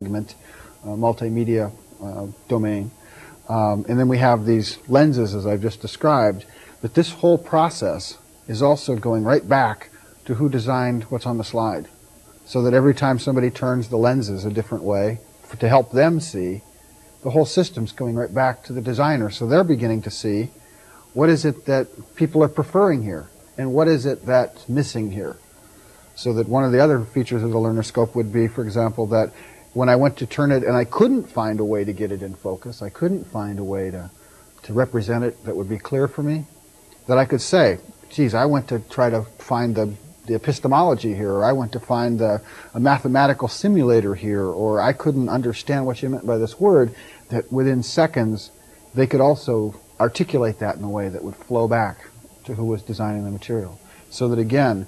multimedia domain. And then we have these lenses, as I've just described, but this whole process is also going right back to who designed what's on the slide. So that every time somebody turns the lenses a different way to help them see, the whole system's going right back to the designer. So they're beginning to see what is it that people are preferring here, and what is it that's missing here. So that one of the other features of the learner scope would be, for example, that when I went to turn it and I couldn't find a way to get it in focus, I couldn't find a way to represent it that would be clear for me, that I could say, geez, I went to try to find the epistemology here, or I went to find a mathematical simulator here, or I couldn't understand what you meant by this word, that within seconds they could also articulate that in a way that would flow back to who was designing the material. So that again,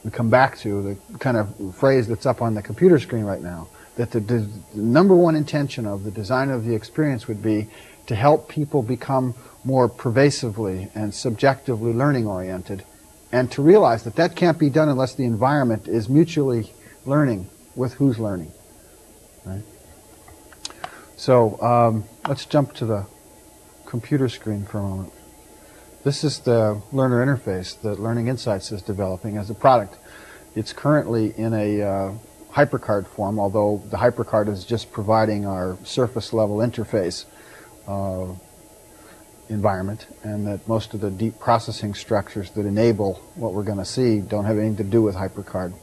we come back to the kind of phrase that's up on the computer screen right now, that the number one intention of the design of the experience would be to help people become more pervasively and subjectively learning oriented, and to realize that that can't be done unless the environment is mutually learning with who's learning. Right? So let's jump to the computer screen for a moment. This is the learner interface that Learning Insights is developing as a product. It's currently in a HyperCard form, although the HyperCard is just providing our surface level interface environment, and that most of the deep processing structures that enable what we're going to see don't have anything to do with HyperCard.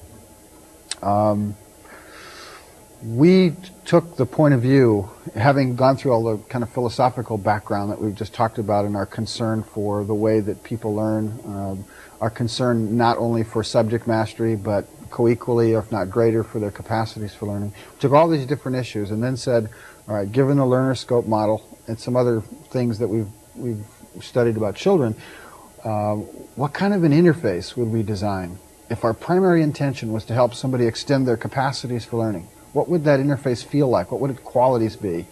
We took the point of view, having gone through all the kind of philosophical background that we've just talked about, and our concern for the way that people learn, our concern not only for subject mastery, but co-equally, if not greater, for their capacities for learning. We took all these different issues and then said, all right, given the learner scope model and some other things that we've studied about children, what kind of an interface would we design if our primary intention was to help somebody extend their capacities for learning? What would that interface feel like? What would its qualities be?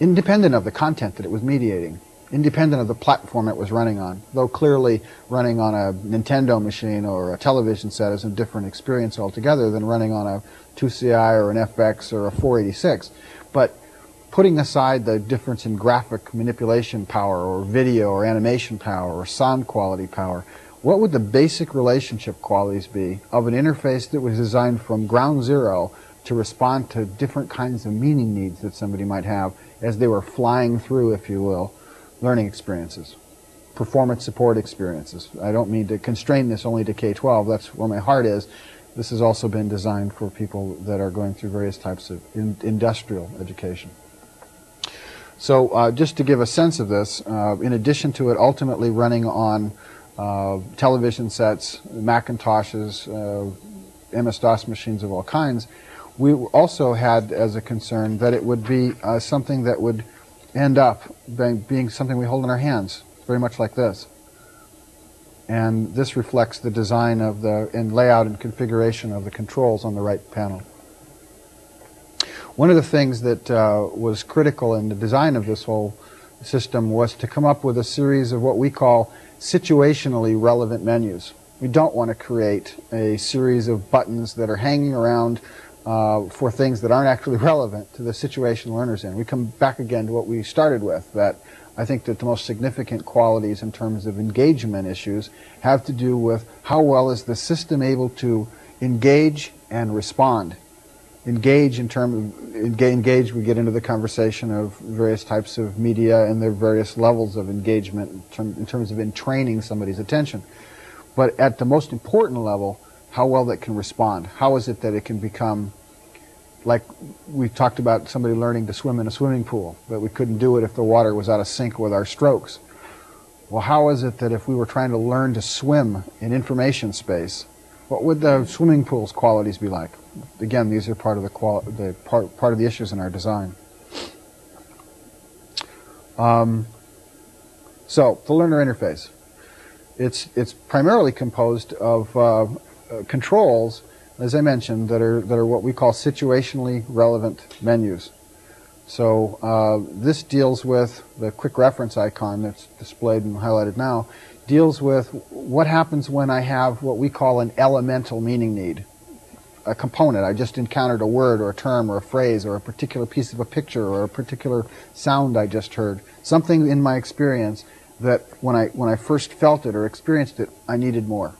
Independent of the content that it was mediating, independent of the platform it was running on, though clearly running on a Nintendo machine or a television set is a different experience altogether than running on a 2CI or an FX or a 486. But putting aside the difference in graphic manipulation power or video or animation power or sound quality power, what would the basic relationship qualities be of an interface that was designed from ground zero to respond to different kinds of meaning needs that somebody might have as they were flying through, if you will, learning experiences, performance support experiences? I don't mean to constrain this only to K-12. That's where my heart is. This has also been designed for people that are going through various types of industrial education. So just to give a sense of this, in addition to it ultimately running on television sets, Macintoshes, MS-DOS machines of all kinds, we also had as a concern that it would be something that would end up being something we hold in our hands, very much like this. And this reflects the design of and layout and configuration of the controls on the right panel. One of the things that was critical in the design of this whole system was to come up with a series of what we call situationally relevant menus. We don't want to create a series of buttons that are hanging around for things that aren't actually relevant to the situation learner's in. We come back again to what we started with, that I think that the most significant qualities in terms of engagement issues have to do with how well is the system able to engage and respond. Engage in terms of engage, we get into the conversation of various types of media and their various levels of engagement in terms of entraining somebody's attention. But at the most important level, how well that can respond. How is it that it can become, like we talked about somebody learning to swim in a swimming pool, but we couldn't do it if the water was out of sync with our strokes. Well, how is it that if we were trying to learn to swim in information space, what would the swimming pool's qualities be like? Again, these are part of the part of the issues in our design. So the learner interface, it's primarily composed of controls, as I mentioned, that are what we call situationally relevant menus. So this deals with the quick reference icon that's displayed and highlighted now, deals with what happens when I have what we call an elemental meaning need. a component. I just encountered a word or a term or a phrase or a particular piece of a picture or a particular sound I just heard. Something in my experience that when I first felt it or experienced it, I needed more.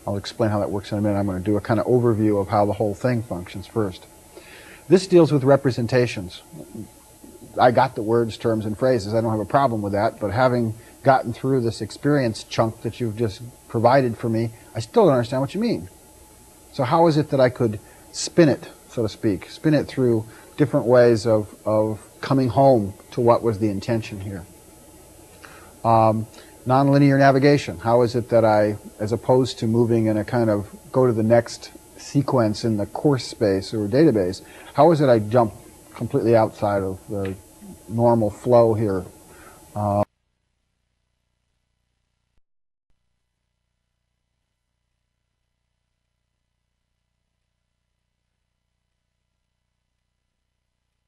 I'll explain how that works in a minute. I'm going to do a kind of overview of how the whole thing functions first. This deals with representations. I got the words, terms, and phrases. I don't have a problem with that, but having gotten through this experience chunk that you've just provided for me, I still don't understand what you mean. So how is it that I could spin it, so to speak, spin it through different ways of coming home to what was the intention here? Nonlinear navigation. How is it that I, as opposed to moving in a kind of go to the next sequence in the course space or database, how is it I jump completely outside of the normal flow here?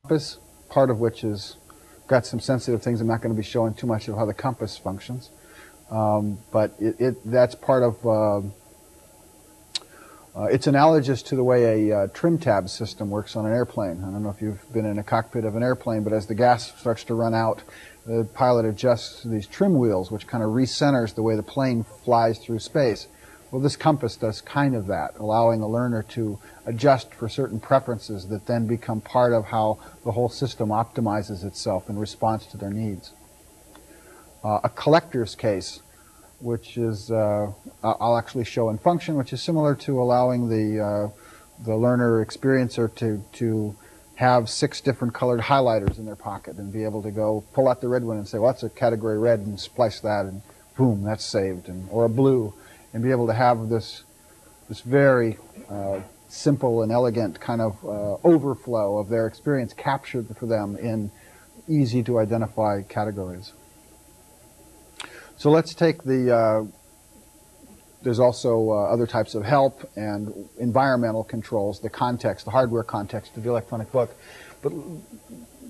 Compass, part of which is got some sensitive things. I'm not going to be showing too much of how the compass functions. But that's part of, it's analogous to the way a trim tab system works on an airplane. I don't know if you've been in a cockpit of an airplane, but as the gas starts to run out, the pilot adjusts these trim wheels, which kind of recenters the way the plane flies through space. Well, this compass does kind of that, allowing the learner to adjust for certain preferences that then become part of how the whole system optimizes itself in response to their needs. A collector's case, which is, I'll actually show in function, which is similar to allowing the learner experiencer to have 6 different colored highlighters in their pocket and be able to go pull out the red one and say, well, that's a category red, and splice that, and boom, that's saved, or a blue, and be able to have this very simple and elegant kind of overflow of their experience captured for them in easy to identify categories. So let's take the, there's also other types of help and environmental controls, the context, the hardware context of the electronic book, but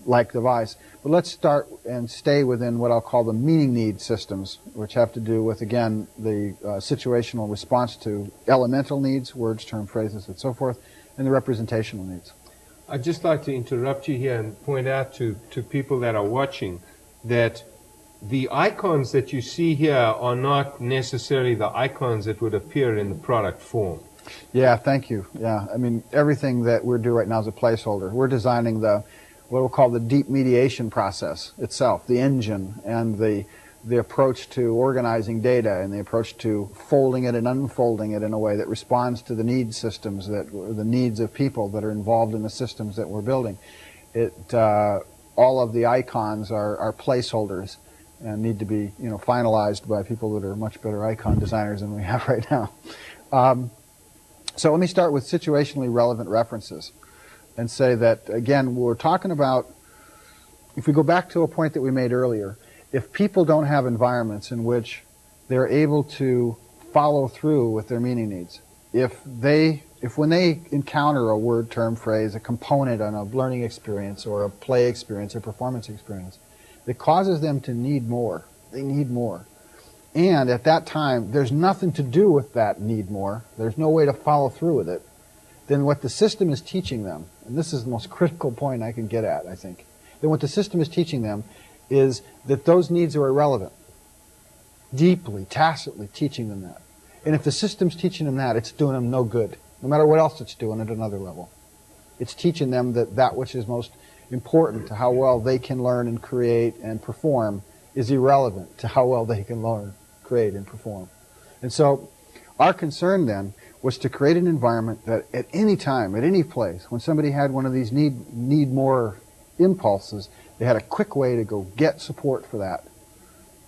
like device. But let's start and stay within what I'll call the meaning need systems, which have to do with, again, the situational response to elemental needs, words, term, phrases, and so forth, and the representational needs. I'd just like to interrupt you here and point out to people that are watching that the icons that you see here are not necessarily the icons that would appear in the product form. Yeah, thank you. Yeah, I mean, everything that we're doing right now is a placeholder. We're designing what we'll call the deep mediation process itself, the engine, and the approach to organizing data, and the approach to folding it and unfolding it in a way that responds to the needs systems, the needs of people that are involved in the systems that we're building. All of the icons are placeholders and need to be, finalized by people that are much better icon designers than we have right now. So let me start with situationally relevant references and say that, again, we're talking about, if we go back to a point that we made earlier, if people don't have environments in which they're able to follow through with their meaning needs, if when they encounter a word, term, phrase, a component on a learning experience or a play experience or performance experience, that causes them to need more. They need more. And at that time, there's nothing to do with that need more. There's no way to follow through with it. Then what the system is teaching them, and this is the most critical point I can get at, I think, then what the system is teaching them is that those needs are irrelevant. Deeply, tacitly teaching them that. And if the system's teaching them that, it's doing them no good, no matter what else it's doing at another level. It's teaching them that which is most important to how well they can learn and create and perform is irrelevant to how well they can learn, create, and perform. And so our concern then was to create an environment that at any time, at any place, when somebody had one of these need more impulses, they had a quick way to go get support for that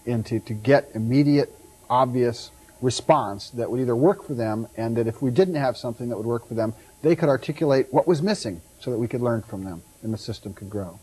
and to get immediate, obvious response that would either work for them, and that if we didn't have something that would work for them, they could articulate what was missing so that we could learn from them and the system could grow.